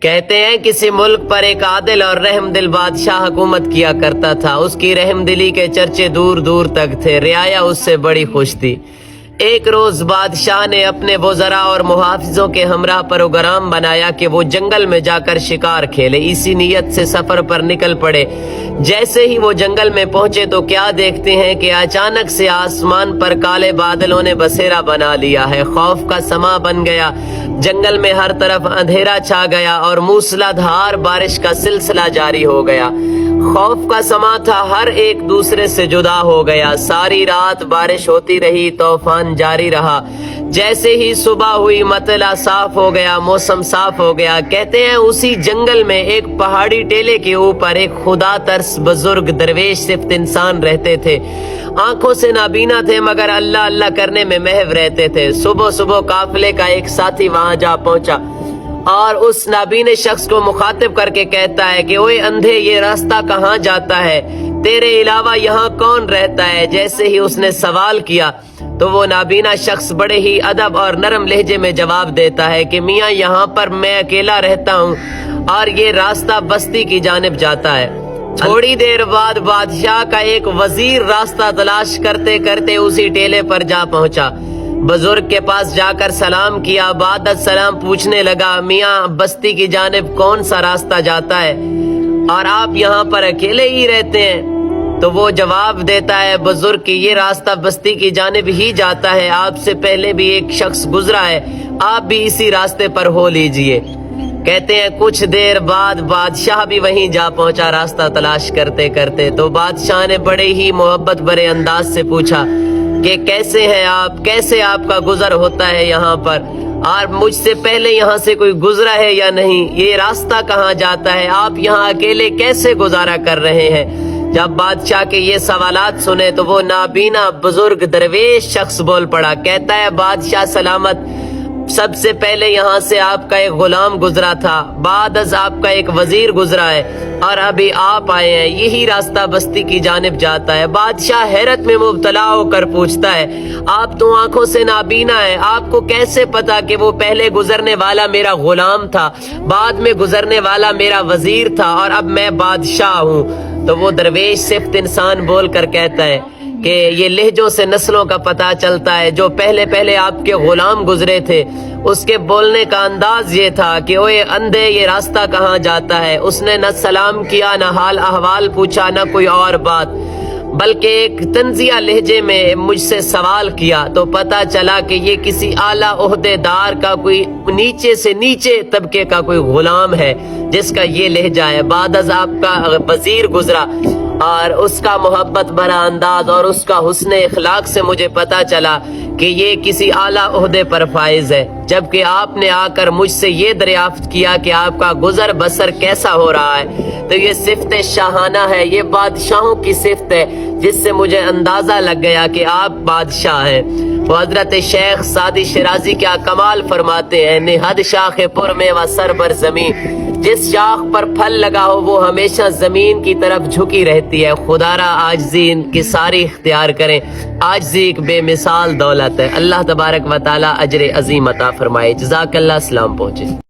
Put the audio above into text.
کہتے ہیں کسی ملک پر ایک عادل اور رحم دل بادشاہ حکومت کیا کرتا تھا۔ اس کی رحم دلی کے چرچے دور دور تک تھے، رعایا اس سے بڑی خوش تھی۔ ایک روز بادشاہ نے اپنے وزراء اور محافظوں کے ہمراہ پروگرام بنایا کہ وہ جنگل میں جا کر شکار کھیلے۔ اسی نیت سے سفر پر نکل پڑے۔ جیسے ہی وہ جنگل میں پہنچے تو کیا دیکھتے ہیں کہ اچانک سے آسمان پر کالے بادلوں نے بسیرا بنا لیا ہے۔ خوف کا سما بن گیا، جنگل میں ہر طرف اندھیرا چھا گیا اور موسلا دھار بارش کا سلسلہ جاری ہو گیا۔ خوف کا سما تھا، ہر ایک دوسرے سے جدا ہو گیا۔ ساری رات بارش ہوتی رہی، طوفان جاری رہا۔ جیسے ہی صبح ہوئی مطلع صاف ہو گیا، موسم صاف ہو گیا۔ کہتے ہیں اسی جنگل میں ایک پہاڑی ٹیلے کے اوپر ایک خدا ترس بزرگ درویش صفت انسان رہتے تھے۔ آنکھوں سے نابینا تھے مگر اللہ اللہ کرنے میں محو رہتے تھے۔ صبح صبح قافلے کا ایک ساتھی وہاں جا پہنچا اور اس نابینے شخص کو مخاطب کر کے کہتا ہے کہ اوے اندھے، یہ راستہ کہاں جاتا ہے؟ تیرے علاوہ یہاں کون رہتا ہے؟ جیسے ہی اس نے سوال کیا تو وہ نابینا شخص بڑے ہی ادب اور نرم لہجے میں جواب دیتا ہے کہ میاں یہاں پر میں اکیلا رہتا ہوں اور یہ راستہ بستی کی جانب جاتا ہے۔ تھوڑی دیر بعد بادشاہ کا ایک وزیر راستہ تلاش کرتے کرتے اسی ٹیلے پر جا پہنچا۔ بزرگ کے پاس جا کر سلام کیا، بعد سلام پوچھنے لگا میاں بستی کی جانب کون سا راستہ جاتا ہے اور آپ یہاں پر اکیلے ہی رہتے ہیں؟ تو وہ جواب دیتا ہے بزرگ کہ یہ راستہ بستی کی جانب ہی جاتا ہے، آپ سے پہلے بھی ایک شخص گزرا ہے، آپ بھی اسی راستے پر ہو لیجئے۔ کہتے ہیں کچھ دیر بعد بادشاہ بھی وہیں جا پہنچا راستہ تلاش کرتے کرتے۔ تو بادشاہ نے بڑے ہی محبت بھرے انداز سے پوچھا کہ کیسے ہیں آپ، کیسے آپ کا گزر ہوتا ہے یہاں پر، اور مجھ سے پہلے یہاں سے کوئی گزرا ہے یا نہیں؟ یہ راستہ کہاں جاتا ہے؟ آپ یہاں اکیلے کیسے گزارا کر رہے ہیں؟ جب بادشاہ کے یہ سوالات سنے تو وہ نابینا بزرگ درویش شخص بول پڑا۔ کہتا ہے بادشاہ سلامت، سب سے پہلے یہاں سے آپ کا ایک غلام گزرا تھا، بعد از آپ کا ایک وزیر گزرا ہے اور ابھی آپ آئے ہیں، یہی راستہ بستی کی جانب جاتا ہے۔ بادشاہ حیرت میں مبتلا ہو کر پوچھتا ہے آپ تو آنکھوں سے نابینا ہے، آپ کو کیسے پتا کہ وہ پہلے گزرنے والا میرا غلام تھا، بعد میں گزرنے والا میرا وزیر تھا اور اب میں بادشاہ ہوں؟ تو وہ درویش صفت انسان بول کر کہتا ہے کہ یہ لہجوں سے نسلوں کا پتہ چلتا ہے، جو پہلے پہلے آپ کے غلام گزرے تھے اس کے بولنے کا انداز یہ تھا کہ اوے اندھے، یہ راستہ کہاں جاتا ہے؟ اس نے نہ سلام کیا، نہ حال احوال پوچھا، نہ کوئی اور بات، بلکہ ایک طنزیہ لہجے میں مجھ سے سوال کیا تو پتہ چلا کہ یہ کسی اعلیٰ عہدے دار کا کوئی نیچے سے نیچے طبقے کا کوئی غلام ہے جس کا یہ لہجہ ہے۔ بعد از آپ کا وزیر گزرا اور اس کا محبت بھرا انداز اور اس کا حسن اخلاق سے مجھے پتا چلا کہ یہ کسی اعلیٰ عہدے پر فائز ہے، جبکہ آپ نے آ کر مجھ سے یہ دریافت کیا کہ آپ کا گزر بسر کیسا ہو رہا ہے۔ تو یہ صفت شاہانہ ہے، یہ بادشاہوں کی صفت ہے جس سے مجھے اندازہ لگ گیا کہ آپ بادشاہ ہیں۔ وہ حضرت شیخ سعدی شیرازی کیا کمال فرماتے ہیں، نہد شاخ پر میں و سر بر زمین، جس شاخ پر پھل لگا ہو وہ ہمیشہ زمین کی طرف جھکی رہتی ہے۔ خدا را عاجزی ان کی ساری اختیار کریں، عاجزی ایک بے مثال دولت ہے۔ اللہ تبارک و تعالی اجر عظیم عطا فرمائے۔ جزاک اللہ، اسلام پہنچے۔